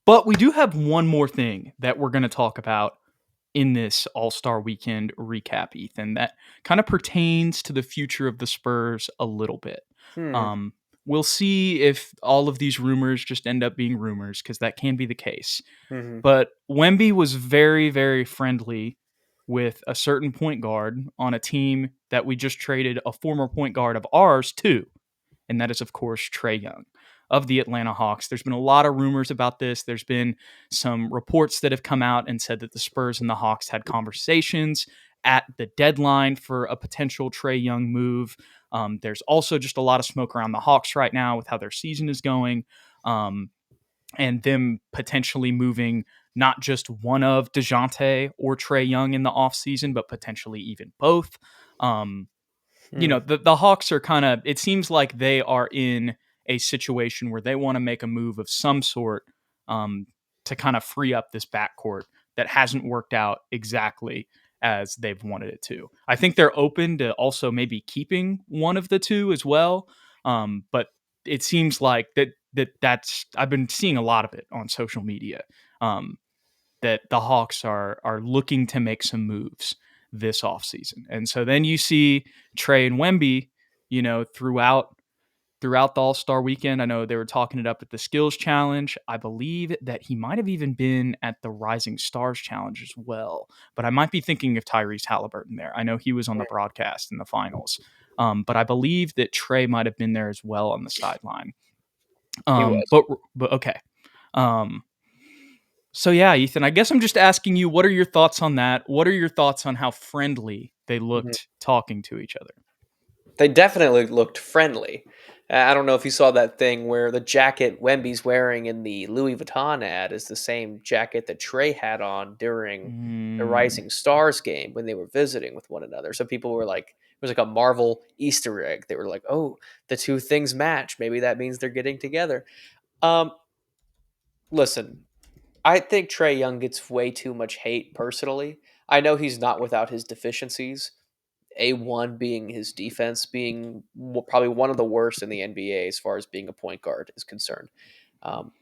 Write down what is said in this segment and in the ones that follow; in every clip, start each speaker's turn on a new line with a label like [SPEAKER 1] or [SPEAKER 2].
[SPEAKER 1] But we do have one more thing that we're going to talk about in this All-Star Weekend recap, Ethan, that kind of pertains to the future of the Spurs a little bit.
[SPEAKER 2] Hmm.
[SPEAKER 1] Um, we'll see if all of these rumors just end up being rumors, because that can be the case.
[SPEAKER 2] Mm-hmm.
[SPEAKER 1] But Wemby was very, very friendly with a certain point guard on a team that we just traded a former point guard of ours to, and that is, of course, Trae Young of the Atlanta Hawks. There's been a lot of rumors about this. There's been some reports that have come out and said that the Spurs and the Hawks had conversations at the deadline for a potential Trae Young move. There's also just a lot of smoke around the Hawks right now with how their season is going, and them potentially moving not just one of DeJounte or Trae Young in the offseason, but potentially even both. Um,
[SPEAKER 2] Hmm.
[SPEAKER 1] the Hawks are kind of, it seems like they are in a situation where they want to make a move of some sort, to kind of free up this backcourt that hasn't worked out exactly as they've wanted it to. I think they're open to also maybe keeping one of the two as well. But it seems like that's I've been seeing a lot of it on social media. Um, that the Hawks are looking to make some moves this offseason. And so then you see Trae and Wemby, throughout the All-Star weekend. I know they were talking it up at the Skills Challenge. I believe that he might have even been at the Rising Stars Challenge as well. But I might be thinking of Tyrese Halliburton there. I know he was on the broadcast in the finals. But I believe that Trae might have been there as well on the sideline.
[SPEAKER 2] He was.
[SPEAKER 1] But okay. Um, so yeah, Ethan, I guess I'm just asking you, what are your thoughts on that? What are your thoughts on how friendly they
[SPEAKER 2] Mhm.
[SPEAKER 1] looked talking to each other?
[SPEAKER 2] They definitely looked friendly. I don't know if you saw that thing where the jacket Wemby's wearing in the Louis Vuitton ad is the same jacket that Trey had on during the
[SPEAKER 1] Mm,
[SPEAKER 2] Rising Stars game when they were visiting with one another. So people were like, it was like a Marvel Easter egg. They were like, oh, the two things match. Maybe that means they're getting together. Um, Listen, I think Trey Young gets way too much hate personally. I know he's not without his deficiencies. A1 being his defense, being probably one of the worst in the NBA as far as being a point guard is concerned. Um,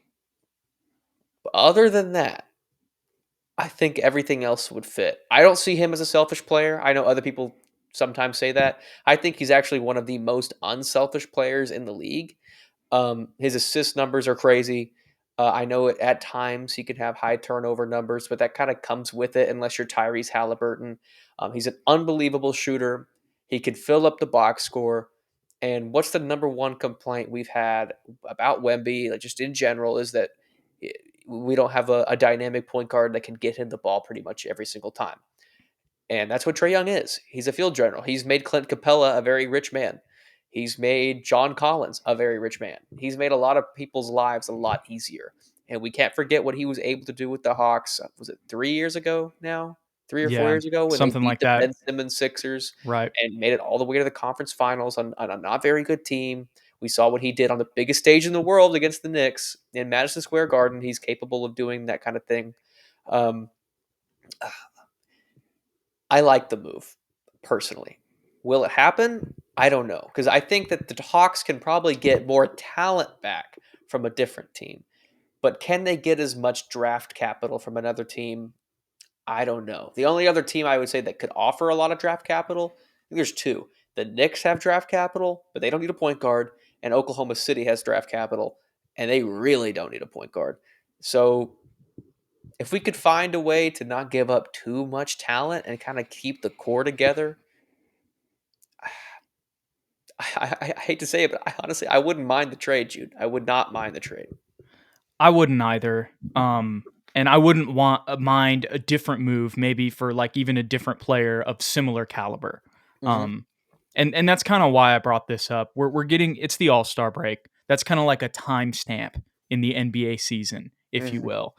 [SPEAKER 2] but other than that, I think everything else would fit. I don't see him as a selfish player. I know other people sometimes say that. I think he's actually one of the most unselfish players in the league. His assist numbers are crazy. I know at times he can have high turnover numbers, but that kind of comes with it unless you're Tyrese Halliburton. He's an unbelievable shooter. He can fill up the box score. And what's the number one complaint we've had about Wemby, like just in general, is that eh, we don't have a dynamic point guard that can get him the ball pretty much every single time. And that's what Trey Young is. He's a field general. He's made Clint Capella a very rich man. He's made John Collins a very rich man. He's made a lot of people's lives a lot easier. And we can't forget what he was able to do with the Hawks. Was it 3 years ago now? 3 or 4
[SPEAKER 1] yeah,
[SPEAKER 2] years ago when they
[SPEAKER 1] something
[SPEAKER 2] beat
[SPEAKER 1] like
[SPEAKER 2] the
[SPEAKER 1] that.
[SPEAKER 2] Ben Simmons Sixers
[SPEAKER 1] Right.
[SPEAKER 2] and made it all the way to the conference finals on a not very good team. We saw what he did on the biggest stage in the world against the Knicks in Madison Square Garden. He's capable of doing that kind of thing. Um, I like the move personally. Will it happen? I don't know because I think that the Hawks can probably get more talent back from a different team. But can they get as much draft capital from another team? I don't know. The only other team I would say that could offer a lot of draft capital, I think there's two. The Knicks have draft capital, but they don't need a point guard, and Oklahoma City has draft capital, and they really don't need a point guard. So if we could find a way to not give up too much talent and kind of keep the core together, I hate to say it, but I wouldn't mind the trade, Jude. I would not mind the trade.
[SPEAKER 1] I wouldn't either. And I wouldn't mind a different move, maybe for like even a different player of similar caliber.
[SPEAKER 2] Hmm.
[SPEAKER 1] Um, and that's kind of why I brought this up. We're getting, it's the All-Star break. That's kind of like a timestamp in the NBA season, if you
[SPEAKER 2] Hmm.
[SPEAKER 1] will.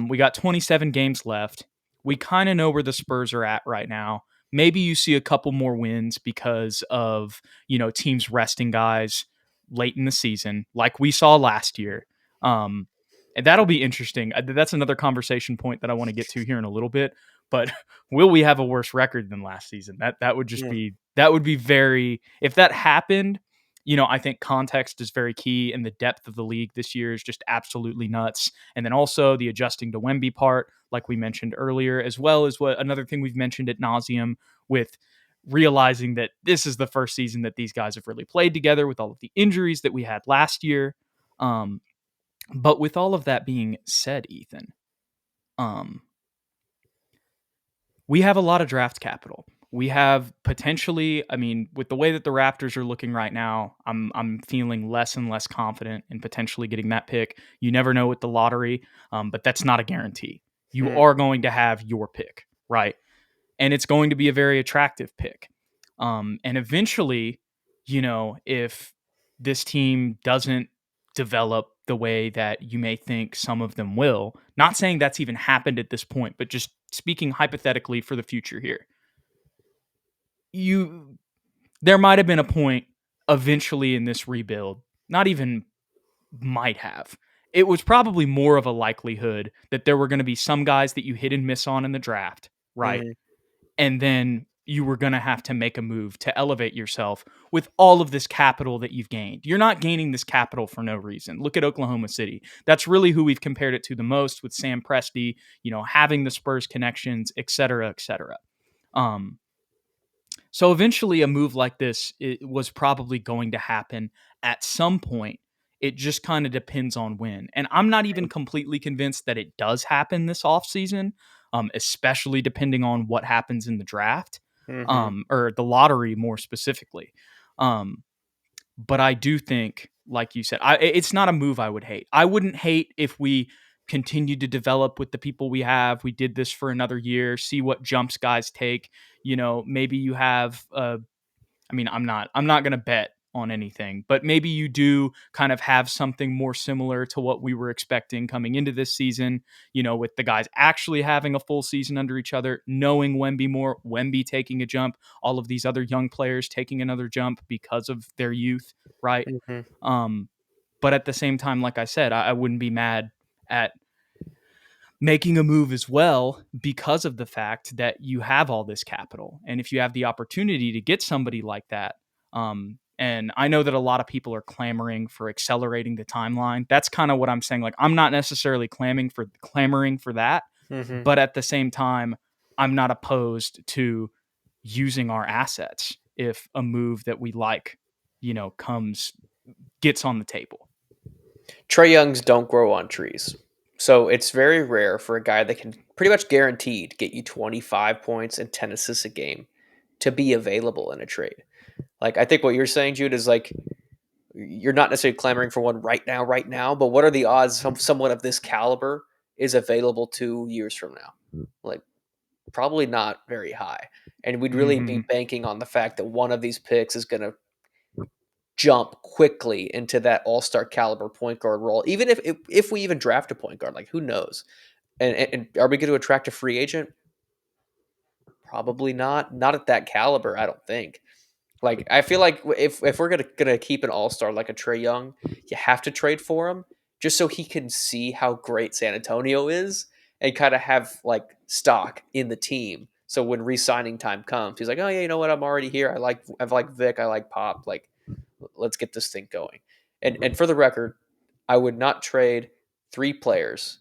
[SPEAKER 1] We got 27 games left. We kind of know where the Spurs are at right now. Maybe you see a couple more wins because of, teams resting guys late in the season, like we saw last year. Um, and that'll be interesting. That's another conversation point that I want to get to here in a little bit. But will we have a worse record than last season? That would just
[SPEAKER 2] Mm.
[SPEAKER 1] be, that would be very, if that happened, I think context is very key, and the depth of the league this year is just absolutely nuts. And then also the adjusting to Wemby part, like we mentioned earlier, as well as what another thing we've mentioned at nauseum with realizing that this is the first season that these guys have really played together with all of the injuries that we had last year. Um, but with all of that being said, Ethan, um, we have a lot of draft capital. We have potentially, I mean, with the way that the Raptors are looking right now, I'm feeling less and less confident in potentially getting that pick. You never know with the lottery, but that's not a guarantee. You
[SPEAKER 2] Mm,
[SPEAKER 1] are going to have your pick, right? And it's going to be a very attractive pick. And eventually, if this team doesn't develop the way that you may think some of them will, not saying that's even happened at this point, but just speaking hypothetically for the future here, you there might have been a point eventually in this rebuild, not even might have. It was probably more of a likelihood that there were going to be some guys that you hit and miss on in the draft, right?
[SPEAKER 2] mm,
[SPEAKER 1] And then you were going to have to make a move to elevate yourself with all of this capital that you've gained. You're not gaining this capital for no reason. Look at Oklahoma City. That's really who we've compared it to the most with Sam Presti, having the Spurs connections, et cetera, et cetera. Um, so eventually, a move like this was probably going to happen at some point. It just kind of depends on when. And I'm not even completely convinced that it does happen this offseason, especially depending on what happens in the draft,
[SPEAKER 2] mm-hmm.
[SPEAKER 1] or the lottery more specifically. Um, but I do think, like you said, it's not a move I would hate. I wouldn't hate if we continued to develop with the people we have. We did this for another year, see what jumps guys take. Maybe you have I mean, I'm not going to bet on anything, but maybe you do kind of have something more similar to what we were expecting coming into this season, with the guys actually having a full season under each other, knowing Wemby more, Wemby taking a jump, all of these other young players taking another jump because of their youth, right?
[SPEAKER 2] Mm-hmm.
[SPEAKER 1] Um, but at the same time, like I said, I wouldn't be mad at making a move as well because of the fact that you have all this capital. And if you have the opportunity to get somebody like that, and I know that a lot of people are clamoring for accelerating the timeline. That's kind of what I'm saying. Like, I'm not necessarily clamoring for that,
[SPEAKER 2] Mm-hmm.
[SPEAKER 1] but at the same time, I'm not opposed to using our assets if a move that we like, gets on the table.
[SPEAKER 2] Trey Youngs don't grow on trees. So it's very rare for a guy that can pretty much guaranteed get you 25 points and 10 assists a game to be available in a trade. Like, I think what you're saying, Jude, is like you're not necessarily clamoring for one right now, but what are the odds someone of this caliber is available 2 years from now? Like, probably not very high. And we'd really be
[SPEAKER 1] Mm-hmm.
[SPEAKER 2] banking on the fact that one of these picks is going to jump quickly into that all-star caliber point guard role. Even if we even draft a point guard, like, who knows? And are we going to attract a free agent? Probably not. Not at that caliber, I don't think. Like, I feel like if we're gonna keep an all star like a Trey Young, you have to trade for him just so he can see how great San Antonio is and kind of have like stock in the team. So when re-signing time comes, he's like, oh yeah, you know what? I'm already here. I like Vic. I like Pop. Like, let's get this thing going. And for the record, I would not trade 3 players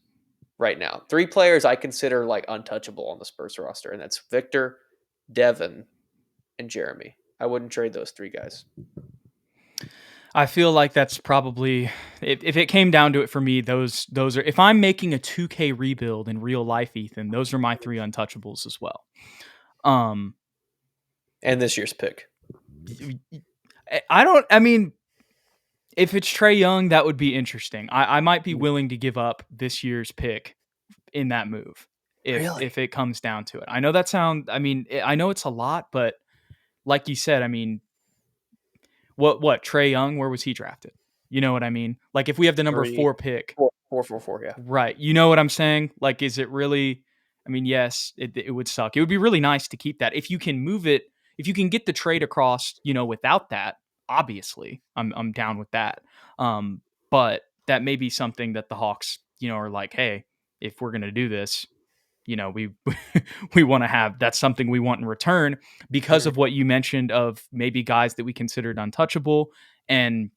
[SPEAKER 2] right now. 3 players I consider like untouchable on the Spurs roster, and that's Victor, Devin, and Jeremy. I wouldn't trade those 3 guys.
[SPEAKER 1] I feel like that's probably if it came down to it for me, those are if I'm making a 2K rebuild in real life, Ethan, those are my 3 untouchables as well. Um,
[SPEAKER 2] And this year's pick.
[SPEAKER 1] I don't. I mean, if it's Trey Young, that would be interesting. I might be
[SPEAKER 2] Mm.
[SPEAKER 1] willing to give up this year's pick in that move if
[SPEAKER 2] Really?
[SPEAKER 1] it comes down to it. I know that sound. I mean, I know it's a lot, but like you said, I mean, what Trey Young? Where was he drafted? You know what I mean? Like if we have the number
[SPEAKER 2] Three,
[SPEAKER 1] 4 pick.
[SPEAKER 2] four, four, four, four. Yeah.
[SPEAKER 1] Right. You know what I'm saying? Like, is it really? I mean, yes, it would suck. It would be really nice to keep that. If you can move it, if you can get the trade across, without that, obviously, I'm down with that. But that may be something that the Hawks, are like, hey, if we're gonna do this, we we want to have that's something we want in return because
[SPEAKER 2] Mm.
[SPEAKER 1] of what you mentioned of maybe guys that we considered untouchable And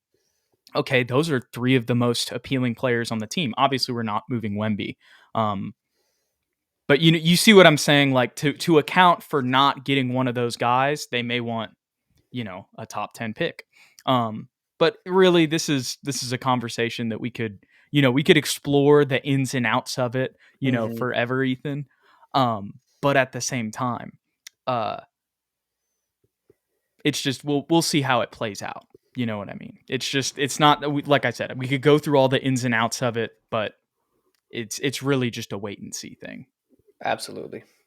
[SPEAKER 1] okay, those are three of the most appealing players on the team. Obviously, we're not moving Wemby. But you see what I'm saying? Like to account for not getting one of those guys, they may want, a top 10 pick. But really this is a conversation that we could explore the ins and outs of it,
[SPEAKER 2] Hmm.
[SPEAKER 1] forever, Ethan. But at the same time, uh it's just we'll see how it plays out. You know what I mean? It's not like I said, we could go through all the ins and outs of it, but it's really just a wait and see thing.
[SPEAKER 2] Absolutely.